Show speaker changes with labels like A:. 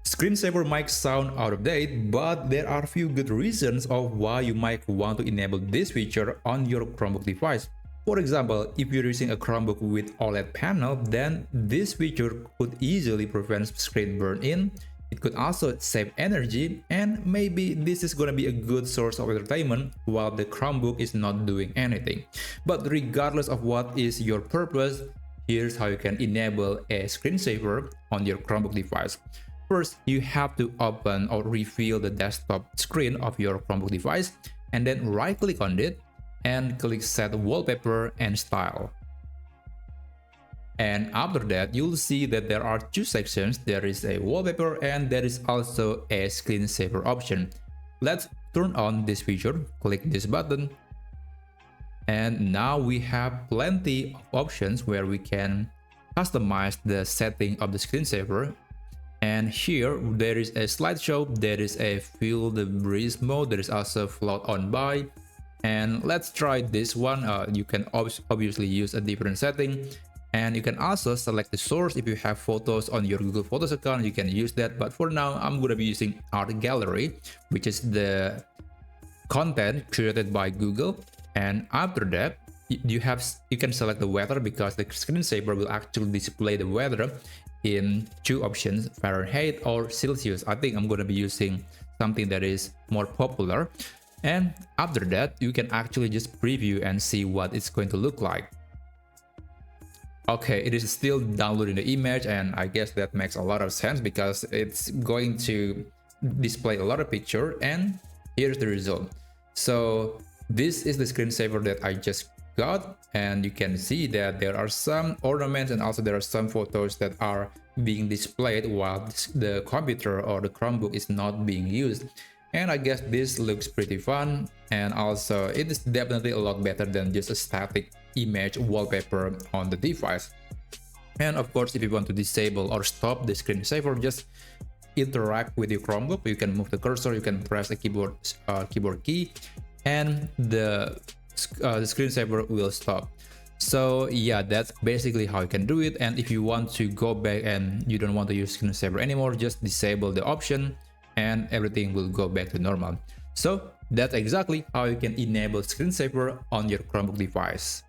A: Screensaver might sound out of date, but there are a few good reasons of why you might want to enable this feature on your Chromebook device. For example, if you're using a Chromebook with OLED panel, then this feature could easily prevent screen burn-in. It could also save energy, and maybe this is gonna be a good source of entertainment while the Chromebook is not doing anything. But regardless of what is your purpose, here's how you can enable a screensaver on your Chromebook device. First, you have to open or reveal the desktop screen of your Chromebook device, and then right-click on it and click Set Wallpaper and Style. And after that, you'll see that there are two sections. There is a wallpaper and there is also a screensaver option. Let's turn on this feature. Click this button. And now we have plenty of options where we can customize the setting of the screensaver. And here there is a slideshow, there is a feel the breeze mode, there is also float on by. And let's try this one. You can obviously use a different setting, and you can also select the source. If you have photos on your Google Photos account, you can use that. But for now, I'm going to be using Art Gallery, which is the content created by Google. And after that, you can select the weather, because the screensaver will actually display the weather in two options, Fahrenheit or Celsius. I think I'm going to be using something that is more popular. And after that, you can actually just preview and see what it's going to look like. Okay, it is still downloading the image, and I guess that makes a lot of sense because it's going to display a lot of picture, and here's the result. So this is the screensaver that I just got, and you can see that there are some ornaments and also there are some photos that are being displayed while the computer or the Chromebook is not being used. And I guess this looks pretty fun, and also it is definitely a lot better than just a static image wallpaper on the device. And of course, if you want to disable or stop the screensaver, just interact with your Chromebook. You can move the cursor, you can press a keyboard key, and the screensaver will stop. So yeah, that's basically how you can do it. And if you want to go back and you don't want to use screensaver anymore, just disable the option and everything will go back to normal. So that's exactly how you can enable screensaver on your Chromebook device.